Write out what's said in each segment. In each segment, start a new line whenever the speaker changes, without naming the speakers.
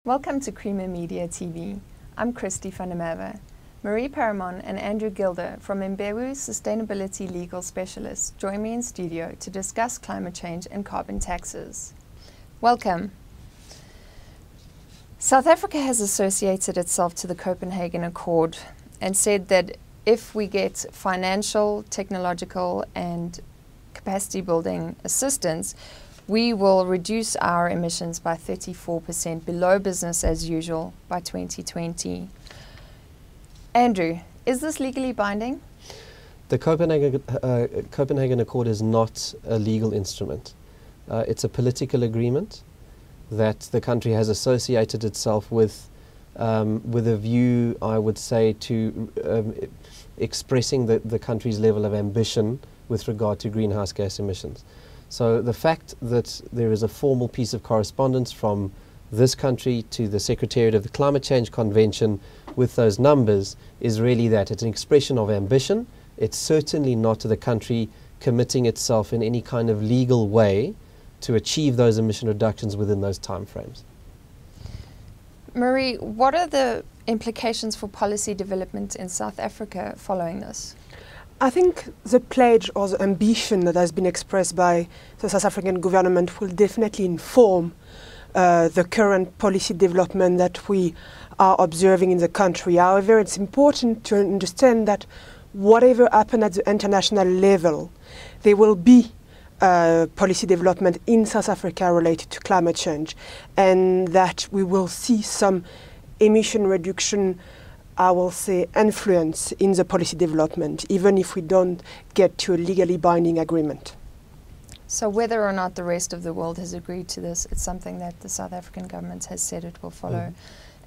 Welcome to Creamer Media TV. I'm Christy van der Merwe. Marie Parramon and Andrew Gilder from Imbewu Sustainability Legal Specialists join me in studio to discuss climate change and carbon taxes. Welcome. South Africa has associated itself to the Copenhagen Accord and said that if we get financial, technological and capacity building assistance, we will reduce our emissions by 34% below business as usual by 2020. Andrew, is this legally binding?
The Copenhagen Accord is not a legal instrument. It's a political agreement that the country has associated itself with a view, I would say, to expressing the country's level of ambition with regard to greenhouse gas emissions. So the fact that there is a formal piece of correspondence from this country to the Secretariat of the Climate Change Convention with those numbers is really that. It's an expression of ambition. It's certainly not the country committing itself in any kind of legal way to achieve those emission reductions within those timeframes.
Marie, what are the implications for policy development in South Africa following this?
I think the pledge or the ambition that has been expressed by the South African government will definitely inform the current policy development that we are observing in the country. However, it's important to understand that whatever happens at the international level, there will be policy development in South Africa related to climate change, and that we will see some emission reduction, I will say, influence in the policy development, even if we don't get to a legally binding agreement.
So whether or not the rest of the world has agreed to this, it's something that the South African government has said it will follow.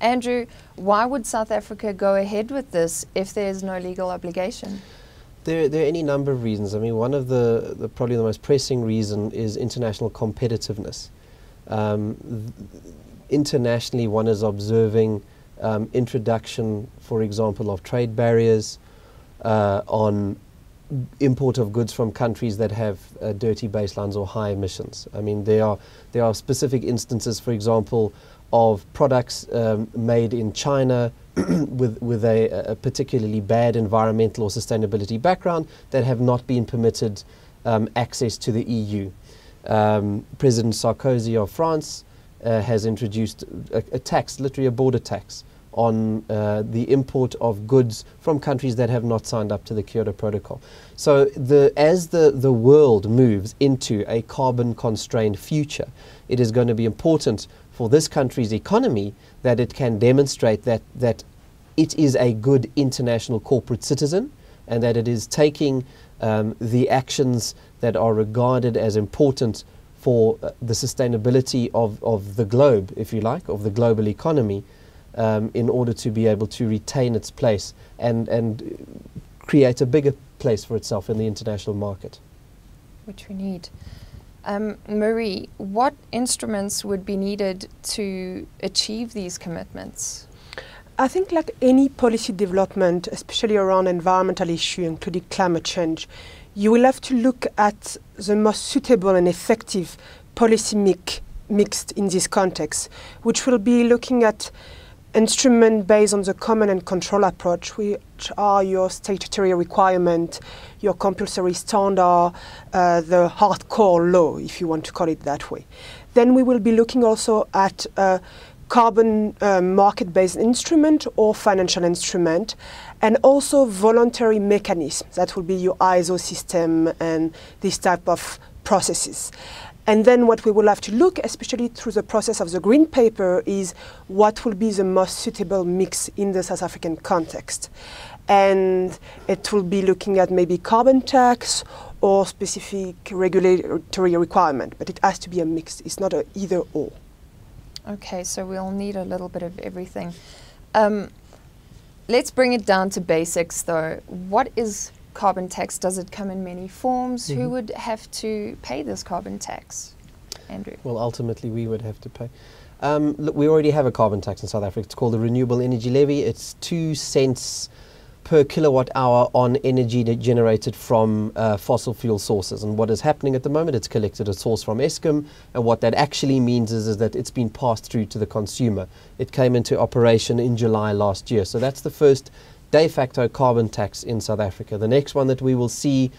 Andrew, why would South Africa go ahead with this if there is no legal obligation?
There are any number of reasons. I mean, one of the probably the most pressing reason is international competitiveness. Internationally, one is observing introduction, for example, of trade barriers on import of goods from countries that have dirty baselines or high emissions. I mean, there are specific instances, for example, of products made in China with a particularly bad environmental or sustainability background that have not been permitted access to the EU. President Sarkozy of France has introduced a tax, literally a border tax, on the import of goods from countries that have not signed up to the Kyoto Protocol. So as the world moves into a carbon-constrained future, it is going to be important for this country's economy that it can demonstrate that it is a good international corporate citizen and that it is taking the actions that are regarded as important for the sustainability of the globe, if you like, of the global economy, in order to be able to retain its place and create a bigger place for itself in the international market.
Which we need. Marie, what instruments would be needed to achieve these commitments?
I think like any policy development, especially around environmental issues, including climate change, you will have to look at the most suitable and effective policy mixed in this context, which will be looking at instruments based on the command and control approach, which are your statutory requirement, your compulsory standard, the hardcore law, if you want to call it that way. Then we will be looking also at carbon market-based instrument or financial instrument, and also voluntary mechanisms. That will be your ISO system and this type of processes. And then what we will have to look, especially through the process of the Green Paper, is what will be the most suitable mix in the South African context. And it will be looking at maybe carbon tax or specific regulatory requirement, but it has to be a mix. It's not an either or.
Okay, so we'll need a little bit of everything. Let's bring it down to basics though. What is carbon tax? Does it come in many forms? Who would have to pay this carbon tax? Andrew?
Well, ultimately we would have to pay. Look, we already have a carbon tax in South Africa. It's called the Renewable Energy Levy. It's 2 cents per kilowatt hour on energy generated from fossil fuel sources. And what is happening at the moment, it's collected a source from Eskom, and what that actually means is that it's been passed through to the consumer. It came into operation in July last year. So that's the first de facto carbon tax in South Africa. The next one that we will see,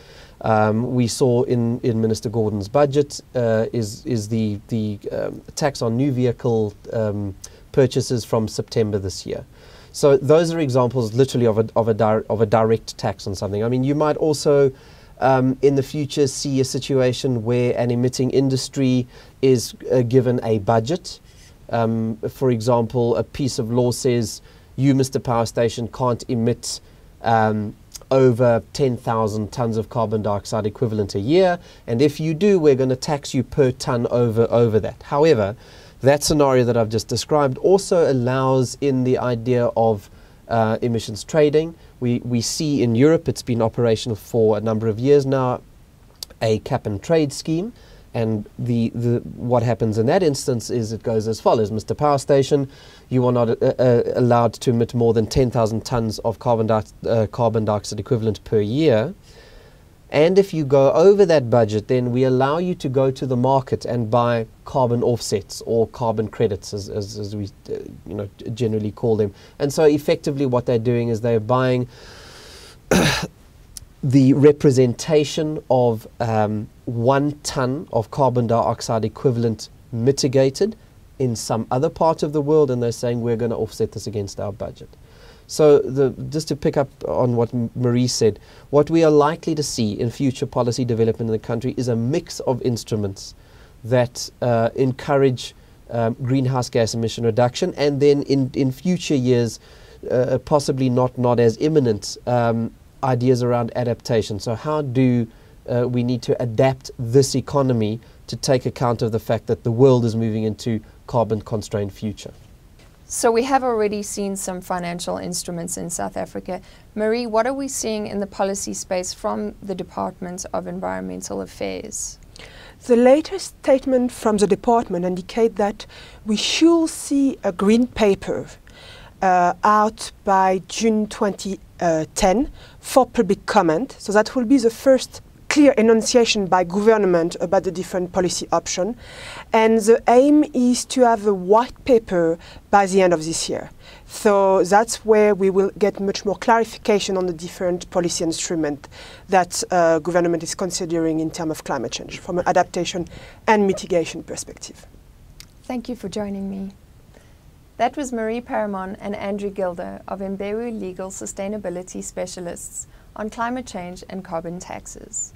we saw in Minister Gordon's budget, is the tax on new vehicle purchases from September this year. So those are examples literally of a direct tax on something. I mean, you might also in the future see a situation where an emitting industry is given a budget. For example, a piece of law says, you, Mr. Power Station, can't emit over 10,000 tons of carbon dioxide equivalent a year, and if you do, we're going to tax you per ton over that. However, that scenario that I've just described also allows in the idea of emissions trading. We see in Europe, it's been operational for a number of years now, a cap and trade scheme. And what happens in that instance is it goes as follows. Mr. Power Station, you are not allowed to emit more than 10,000 tons of carbon dioxide equivalent per year. And if you go over that budget, then we allow you to go to the market and buy carbon offsets or carbon credits, as we generally call them. And so effectively what they're doing is they're buying the representation of 1 ton of carbon dioxide equivalent mitigated in some other part of the world, and they're saying we're going to offset this against our budget. So just to pick up on what Marie said, what we are likely to see in future policy development in the country is a mix of instruments that encourage greenhouse gas emission reduction, and then in future years, possibly not as imminent, ideas around adaptation. So how do we need to adapt this economy to take account of the fact that the world is moving into carbon-constrained future?
So we have already seen some financial instruments in South Africa. Marie, what are we seeing in the policy space from the Department of Environmental Affairs?
The latest statement from the department indicate that we should see a green paper out by June 2010 for public comment. So that will be the first clear enunciation by government about the different policy options. And the aim is to have a white paper by the end of this year. So that's where we will get much more clarification on the different policy instruments that government is considering in terms of climate change from an adaptation and mitigation perspective.
Thank you for joining me. That was Marie Parramon and Andrew Gilder of Imbewu Legal Sustainability Specialists on climate change and carbon taxes.